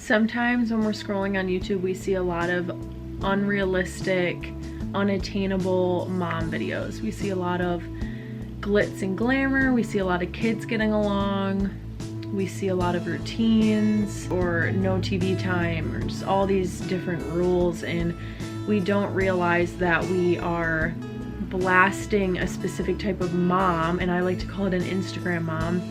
Sometimes when we're scrolling on YouTube, we see a lot of unrealistic, unattainable mom videos. We see a lot of glitz and glamour. We see a lot of kids getting along. We see a lot of routines or no TV time or just all these different rules, and we don't realize that we are blasting a specific type of mom, and I like to call it an Instagram mom,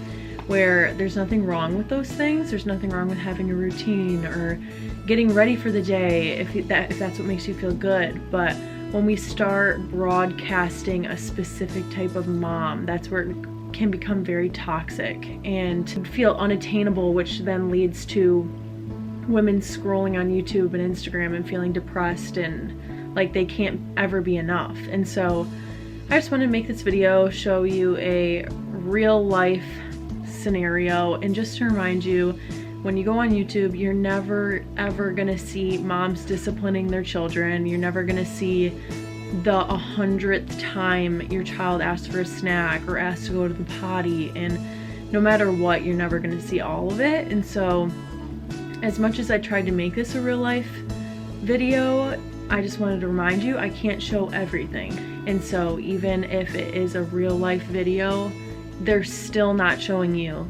where there's nothing wrong with those things. There's nothing wrong with having a routine or getting ready for the day if that's what makes you feel good. But when we start broadcasting a specific type of mom, that's where it can become very toxic and feel unattainable, which then leads to women scrolling on YouTube and Instagram and feeling depressed and like they can't ever be enough. And so I just wanted to make this video, show you a real life scenario, and just to remind you, when you go on YouTube, you're never ever gonna see moms disciplining their children. You're never gonna see the 100th time your child asks for a snack or asks to go to the potty, and no matter what, you're never gonna see all of it. And so as much as I tried to make this a real life video, I just wanted to remind you I can't show everything. And so even if it is a real life video, they're still not showing you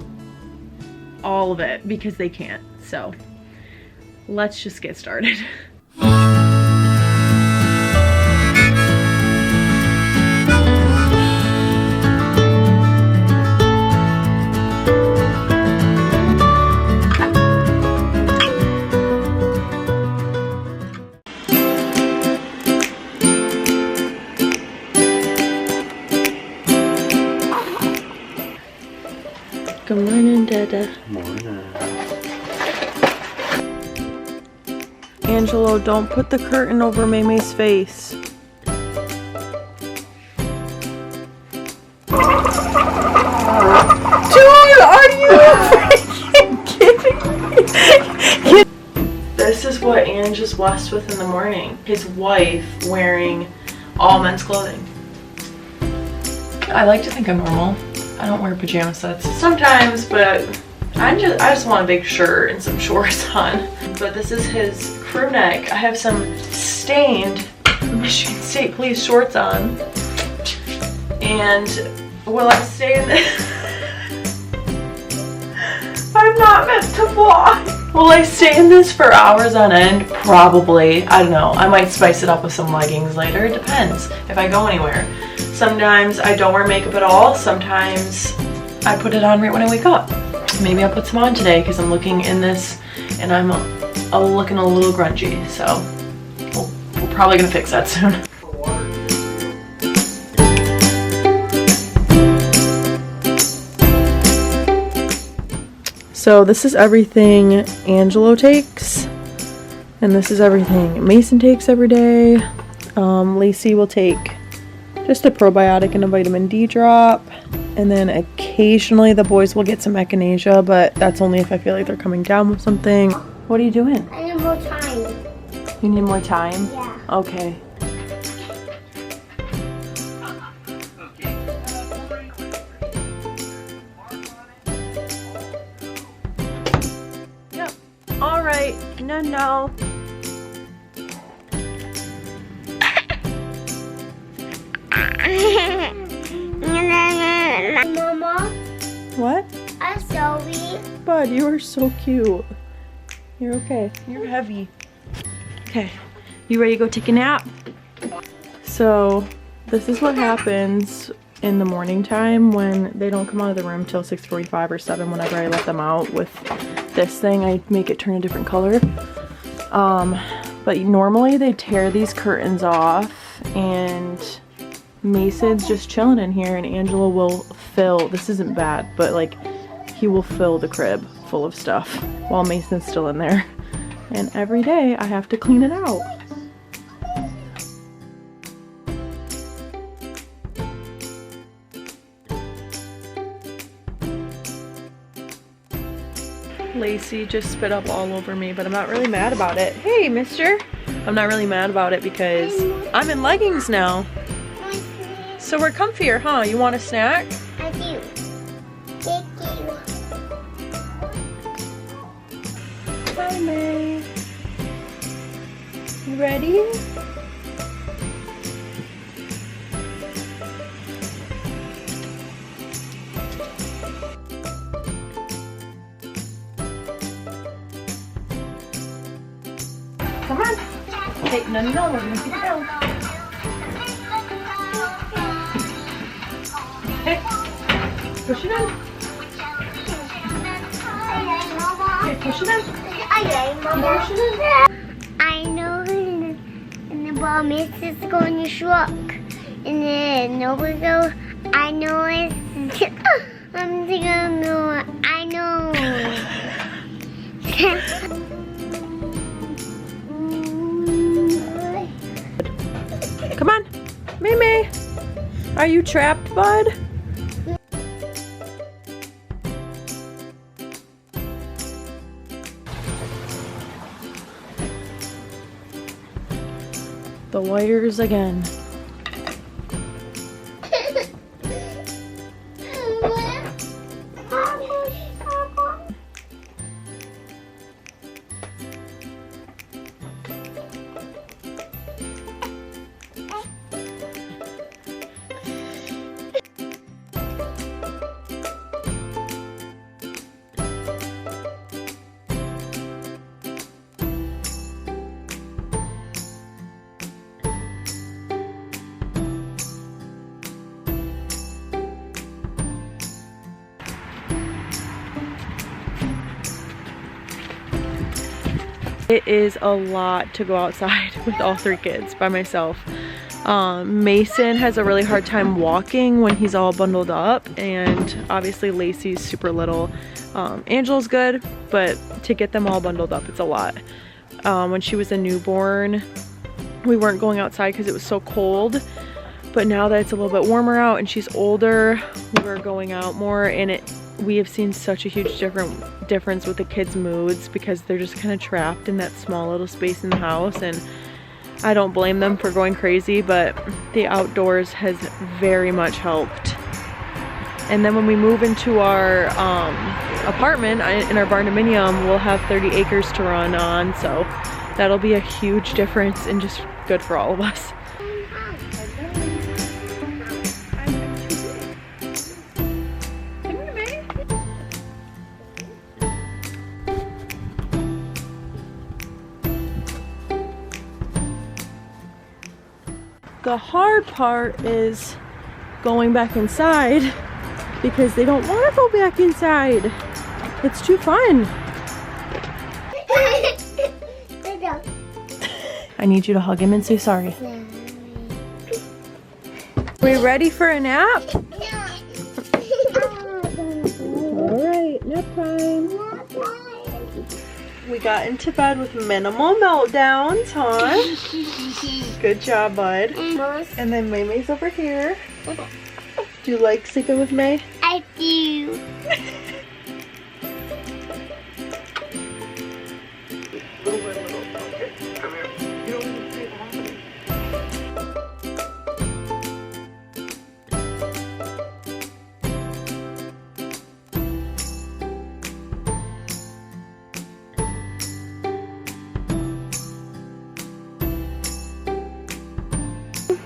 all of it because they can't. So let's just get started. Good morning, Dada. Morning. Angelo, don't put the curtain over Maymay's face. Dude, are you freaking kidding me? This is what Ange is blessed with in the morning. His wife wearing all men's clothing. I like to think I'm normal. I don't wear pajama sets sometimes, but I just want a big shirt and some shorts on. But this is his crew neck. I have some stained Michigan State Police shorts on. And will I stay in this? I'm not meant to vlog. Will I stay in this for hours on end? Probably. I don't know. I might spice it up with some leggings later. It depends if I go anywhere. Sometimes I don't wear makeup at all. Sometimes I put it on right when I wake up. Maybe I'll put some on today because I'm looking in this and I'm looking a little grungy. So we're probably gonna fix that soon. So this is everything Angelo takes, and this is everything Mason takes every day. Lacey will take just a probiotic and a vitamin D drop, and then occasionally the boys will get some echinacea, but that's only if I feel like they're coming down with something. What are you doing? I need more time. You need more time? Yeah. Okay. Yep. All right. No. Mama, What? I'm sorry. Bud, you are so cute. You're okay. You're heavy. Okay. You ready to go take a nap? So, this is what happens in the morning time when they don't come out of the room till 6:45 or 7 whenever I let them out with this thing. I make it turn a different color. But normally they tear these curtains off and Mason's just chilling in here, and Angela will fill, this isn't bad, but like he will fill the crib full of stuff while Mason's still in there. And every day I have to clean it out. Lacey just spit up all over me, but I'm not really mad about it. Hey, mister! I'm not really mad about it because I'm in leggings now. So we're comfier, huh? You want a snack? I do. Thank you. Hi, May. You ready? Come on. Hey, no, we're gonna keep it down. Hey, push it in. Hey, push it in. Push it in. I know and the ball is going to shrunk. And then over go, I know it's I'm gonna go. I know. Come on, May. Are you trapped, bud? The wires again. It is a lot to go outside with all 3 kids by myself. Mason has a really hard time walking when he's all bundled up, and obviously Lacey's super little. Angel's good, but to get them all bundled up, it's a lot. When she was a newborn, we weren't going outside because it was so cold, but now that it's a little bit warmer out and she's older, we're going out more, and we have seen such a huge difference with the kids' moods because they're just kind of trapped in that small little space in the house, and I don't blame them for going crazy, but the outdoors has very much helped. And then when we move into our apartment in our barn dominium, we'll have 30 acres to run on, so that'll be a huge difference and just good for all of us. The hard part is going back inside because they don't want to go back inside. It's too fun. I need you to hug him and say sorry. We ready for a nap? Alright, nap time. We got into bed with minimal meltdowns, huh? Good job, bud. And then May's over here. Do you like sleeping with May? I do.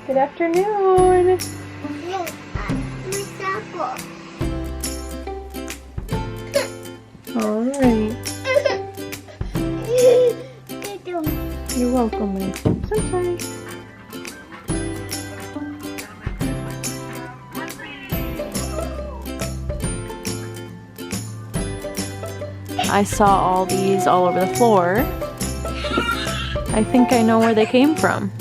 Good afternoon. All right. You're welcome, May. Sometimes. I saw all these all over the floor. I think I know where they came from.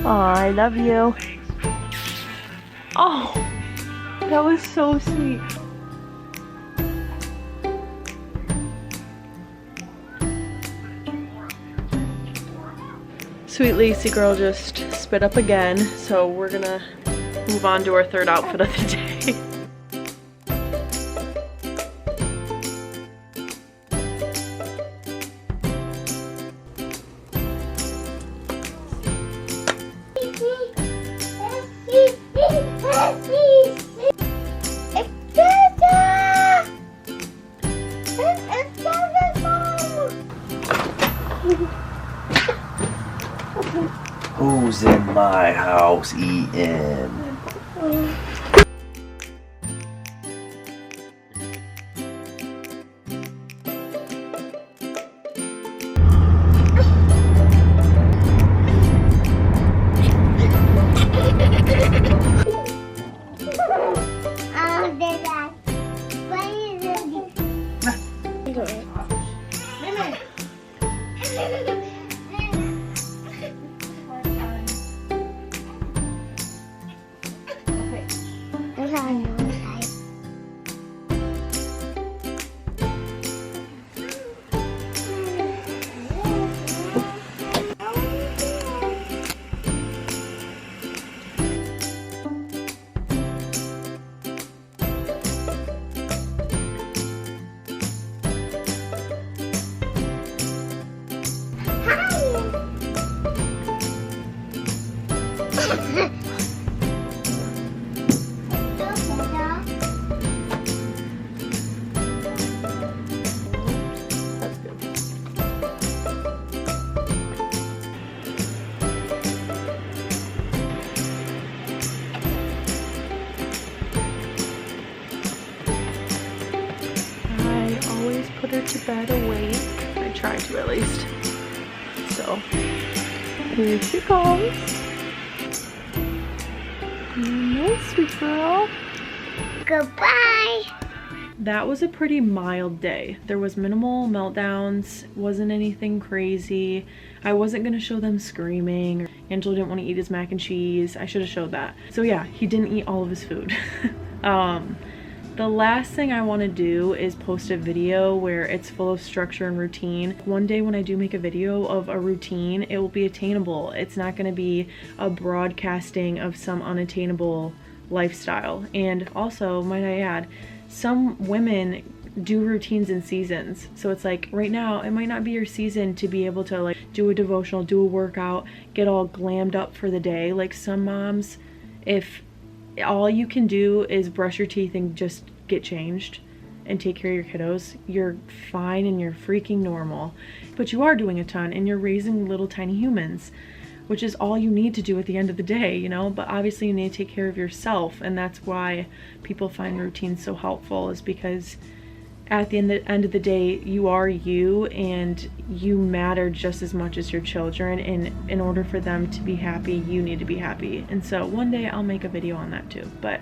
Oh, I love you. Oh, that was so sweet. Sweet Lacey girl just spit up again, so we're gonna move on to our third outfit of the day. Who's in my house eating? Put her to bed awake. I try to at least. So here she comes. Nice, sweet girl. Goodbye. That was a pretty mild day. There was minimal meltdowns, wasn't anything crazy. I wasn't gonna show them screaming. Angelo didn't want to eat his mac and cheese. I should have showed that. So yeah, he didn't eat all of his food. The last thing I want to do is post a video where it's full of structure and routine. One day when I do make a video of a routine, it will be attainable. It's not going to be a broadcasting of some unattainable lifestyle. And also, might I add, some women do routines in seasons. So it's like right now, it might not be your season to be able to like do a devotional, do a workout, get all glammed up for the day. Like some moms, if all you can do is brush your teeth and just get changed and take care of your kiddos, you're fine and you're freaking normal. But you are doing a ton and you're raising little tiny humans, which is all you need to do at the end of the day, you know? But obviously you need to take care of yourself, and that's why people find routines so helpful, is because at the end of the day, you are you, and you matter just as much as your children, and in order for them to be happy, you need to be happy. And so one day I'll make a video on that too, but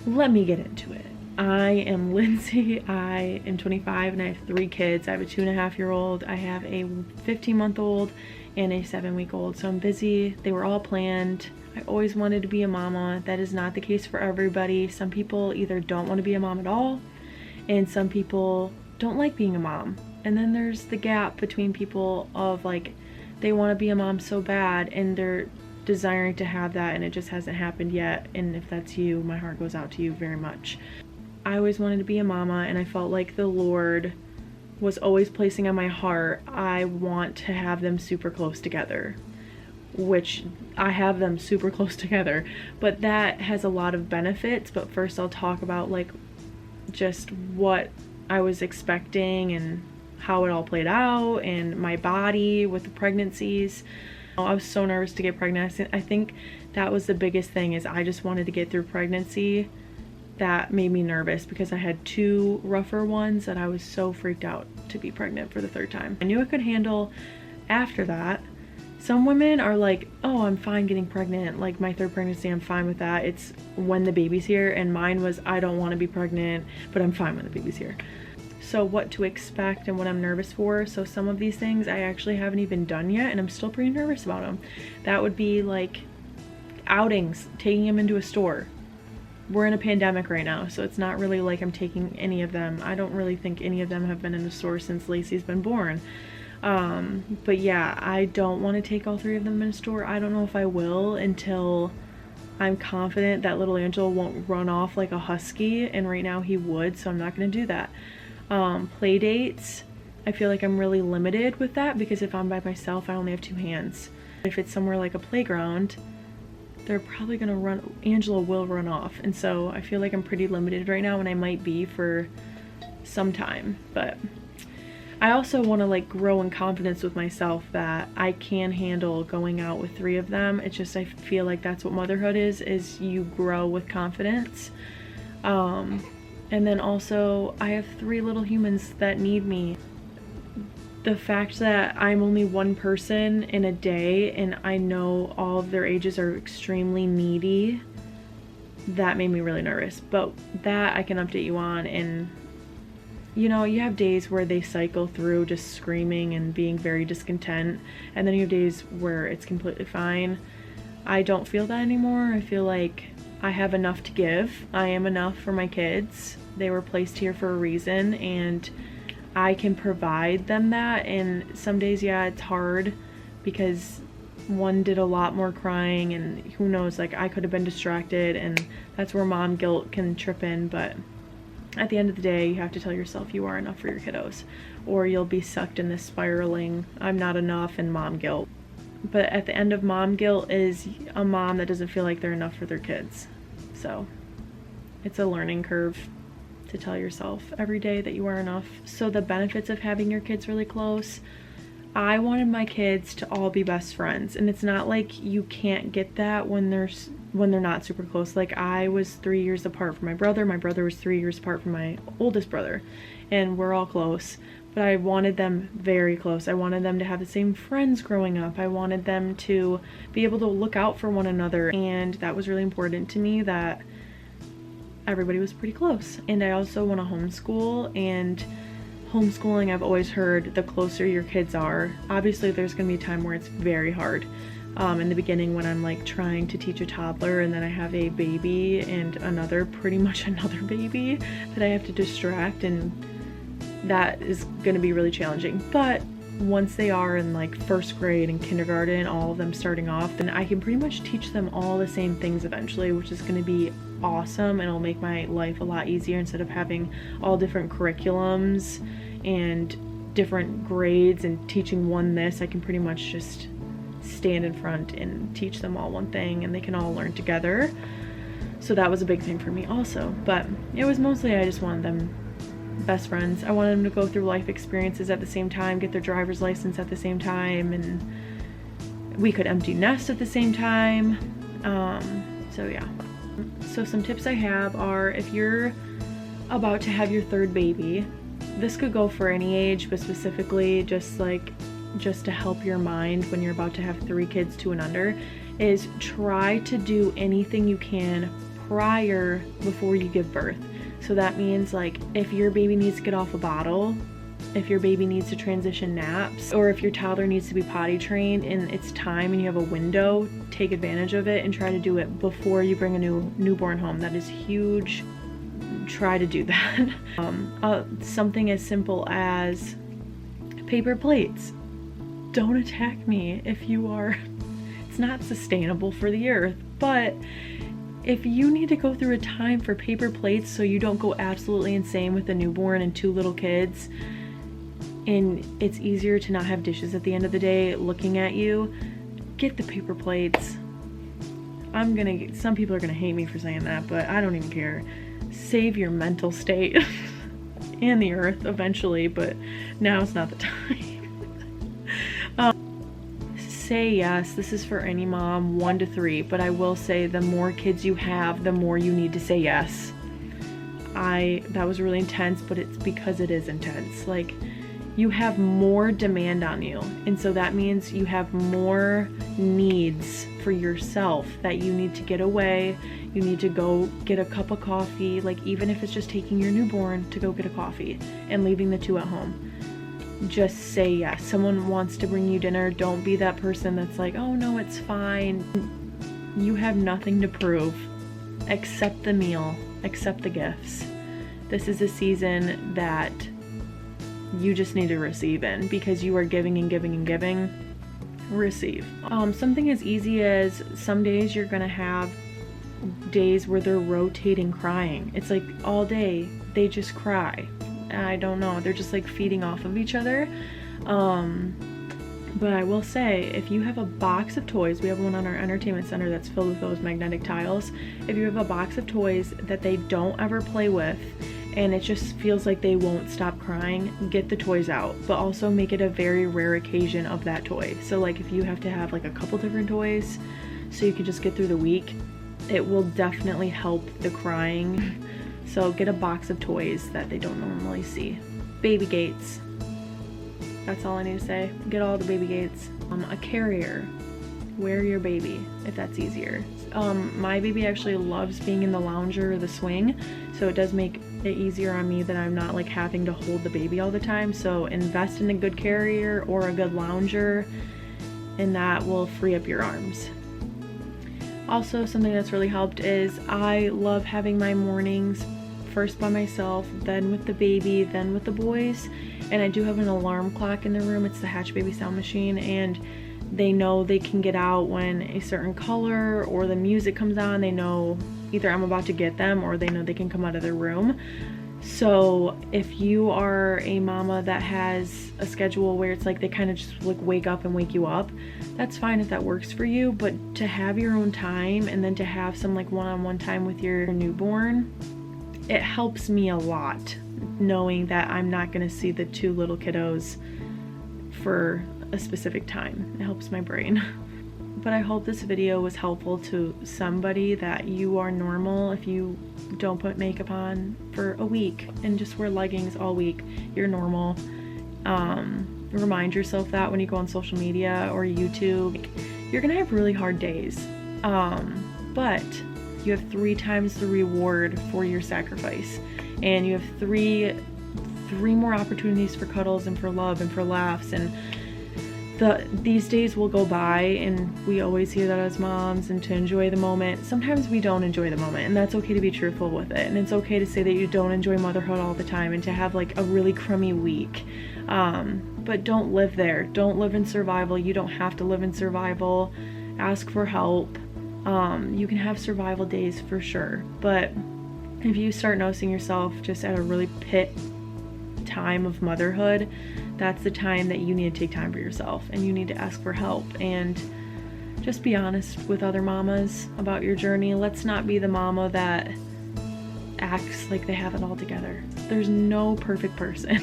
let me get into it. I am Lindsay. I am 25 and I have 3 kids. I have a 2.5-year-old, I have a 15-month-old and a 7-week-old. So I'm busy. They were all planned. I always wanted to be a mama. That is not the case for everybody. Some people either don't want to be a mom at all, and some people don't like being a mom. And then there's the gap between people of like, they want to be a mom so bad and they're desiring to have that and it just hasn't happened yet. And if that's you, my heart goes out to you very much. I always wanted to be a mama, and I felt like the Lord was always placing on my heart, I want to have them super close together, which I have them super close together, but that has a lot of benefits. But first I'll talk about like just what I was expecting and how it all played out, and my body with the pregnancies. I was so nervous to get pregnant. I think that was the biggest thing, is I just wanted to get through pregnancy. That made me nervous because I had 2 rougher ones that I was so freaked out to be pregnant for the 3rd time. I knew I could handle after that. Some women are like, oh, I'm fine getting pregnant. Like my 3rd pregnancy, I'm fine with that. It's when the baby's here. And mine was, I don't want to be pregnant, but I'm fine when the baby's here. So what to expect and what I'm nervous for. So some of these things I actually haven't even done yet, and I'm still pretty nervous about them. That would be like outings, taking him into a store. We're in a pandemic right now, so it's not really like I'm taking any of them. I don't really think any of them have been in a store since Lacey's been born. But yeah, I don't want to take all 3 of them in a store. I don't know if I will until I'm confident that little Angel won't run off like a husky, and right now he would, so I'm not going to do that. Play dates, I feel like I'm really limited with that because if I'm by myself, I only have 2 hands. If it's somewhere like a playground, they're probably gonna run, Angela will run off, and so I feel like I'm pretty limited right now, and I might be for some time. But I also want to like grow in confidence with myself that I can handle going out with 3 of them. It's just I feel like that's what motherhood is you grow with confidence. And then also I have 3 little humans that need me. The fact that I'm only one person in a day and I know all of their ages are extremely needy, that made me really nervous. But that I can update you on. And you know, you have days where they cycle through just screaming and being very discontent, and then you have days where it's completely fine. I don't feel that anymore. I feel like I have enough to give. I am enough for my kids. They were placed here for a reason, and I can provide them that. And some days, yeah, it's hard because one did a lot more crying, and who knows, like I could have been distracted, and that's where mom guilt can trip in. But at the end of the day, you have to tell yourself you are enough for your kiddos, or you'll be sucked in this spiraling I'm not enough and mom guilt. But at the end of mom guilt is a mom that doesn't feel like they're enough for their kids. So it's a learning curve to tell yourself every day that you are enough. So the benefits of having your kids really close, I wanted my kids to all be best friends, and it's not like you can't get that when they're not super close. Like I was 3 years apart from my brother was 3 years apart from my oldest brother, and we're all close, but I wanted them very close. I wanted them to have the same friends growing up. I wanted them to be able to look out for one another, and that was really important to me that everybody was pretty close. And I also want to homeschool, and homeschooling, I've always heard the closer your kids are, obviously there's going to be a time where it's very hard. In the beginning when I'm like trying to teach a toddler, and then I have a baby and pretty much another baby that I have to distract, and that is going to be really challenging. But once they are in like 1st grade and kindergarten, all of them starting off, then I can pretty much teach them all the same things eventually, which is going to be awesome, and it'll make my life a lot easier instead of having all different curriculums and different grades and teaching one this. I can pretty much just stand in front and teach them all one thing, and they can all learn together. So that was a big thing for me also. But it was mostly I just wanted them best friends. I wanted them to go through life experiences at the same time, get their driver's license at the same time, and we could empty nest at the same time. So yeah. So some tips I have are, if you're about to have your 3rd baby, this could go for any age, but specifically just to help your mind when you're about to have 3 kids 2 and under, is try to do anything you can before you give birth. So that means like if your baby needs to get off a bottle, if your baby needs to transition naps, or if your toddler needs to be potty trained and it's time and you have a window, take advantage of it and try to do it before you bring a newborn home. That is huge. Try to do that. Something as simple as paper plates. Don't attack me if you are. It's not sustainable for the earth, but if you need to go through a time for paper plates so you don't go absolutely insane with a newborn and 2 little kids, and it's easier to not have dishes at the end of the day looking at you, get the paper plates. Some people are gonna hate me for saying that, but I don't even care. Save your mental state and the earth eventually, but now it's not the time. Say yes. This is for any mom, 1 to 3, but I will say the more kids you have, the more you need to say yes. That was really intense, but it's because it is intense. Like, you have more demand on you, and so that means you have more needs for yourself that you need to get away. You need to go get a cup of coffee, like even if it's just taking your newborn to go get a coffee and leaving the 2 at home. Just say yes. Someone wants to bring you dinner, don't be that person that's like, oh no, it's fine. You have nothing to prove. Accept the meal, accept the gifts. This is a season that You just need to receive in, because you are giving and giving and giving. Receive. Something as easy as some days you're gonna have days where they're rotating crying. It's like all day they just cry. I don't know, they're just like feeding off of each other. But I will say, if you have a box of toys, we have one on our entertainment center that's filled with those magnetic tiles. If you have a box of toys that they don't ever play with, and it just feels like they won't stop crying, get the toys out, but also make it a very rare occasion of that toy. So like if you have to have like a couple different toys so you can just get through the week, it will definitely help the crying. So get a box of toys that they don't normally see. Baby gates. That's all I need to say. Get all the baby gates. A carrier. Wear your baby if that's easier. My baby actually loves being in the lounger or the swing, so it does make it easier on me that I'm not like having to hold the baby all the time. So invest in a good carrier or a good lounger, and that will free up your arms. Also, something that's really helped is I love having my mornings first by myself, then with the baby, then with the boys. And I do have an alarm clock in the room. It's the Hatch Baby Sound Machine, and they know they can get out when a certain color or the music comes on. They know either I'm about to get them or they know they can come out of their room. So if you are a mama that has a schedule where it's like they kind of just like wake up and wake you up, that's fine if that works for you. But to have your own time and then to have some like one-on-one time with your newborn, it helps me a lot knowing that I'm not going to see the two little kiddos for a specific time. It helps my brain. But I hope this video was helpful to somebody, that you are normal if you don't put makeup on for a week and just wear leggings all week. You're normal. Remind yourself that when you go on social media or YouTube. You're gonna have really hard days, but you have 3 times the reward for your sacrifice, and you have three more opportunities for cuddles and for love and for laughs. And these days will go by, and we always hear that as moms, and to enjoy the moment. Sometimes we don't enjoy the moment, and that's okay to be truthful with it. And it's okay to say that you don't enjoy motherhood all the time and to have like a really crummy week. But don't live there. Don't live in survival. You don't have to live in survival. Ask for help. You can have survival days for sure, but if you start noticing yourself just at a really pit time of motherhood, that's the time that you need to take time for yourself, and you need to ask for help and just be honest with other mamas about your journey. Let's not be the mama that acts like they have it all together. There's no perfect person.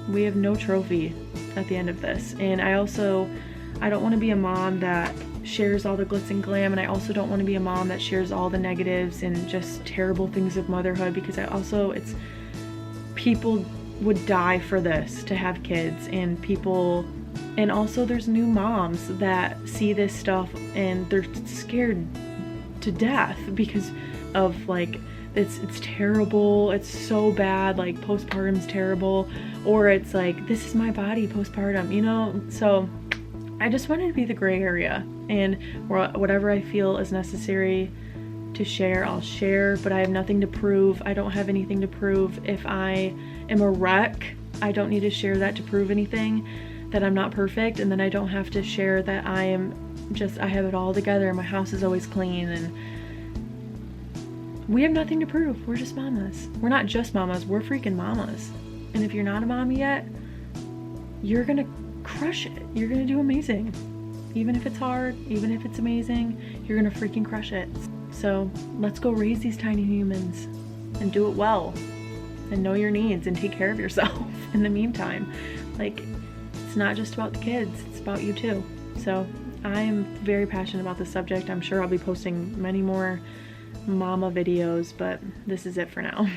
We have no trophy at the end of this. And I don't want to be a mom that shares all the glitz and glam, and I also don't want to be a mom that shares all the negatives and just terrible things of motherhood, because people would die for this to have kids, and also there's new moms that see this stuff and they're scared to death because of like it's terrible, it's so bad, like postpartum's terrible, or it's like this is my body postpartum, you know. So I just wanted to be the gray area, and whatever I feel is necessary to share, I'll share, but I have nothing to prove. I don't have anything to prove. If I am a wreck, I don't need to share that to prove anything, that I'm not perfect, and then I don't have to share that I have it all together, my house is always clean, and we have nothing to prove. We're just mamas. We're not just mamas, we're freaking mamas. And if you're not a mom yet, you're gonna crush it. You're gonna do amazing. Even if it's hard, even if it's amazing, you're gonna freaking crush it. So let's go raise these tiny humans and do it well, and know your needs and take care of yourself in the meantime. Like, it's not just about the kids, it's about you too. So I am very passionate about this subject. I'm sure I'll be posting many more mama videos, but this is it for now.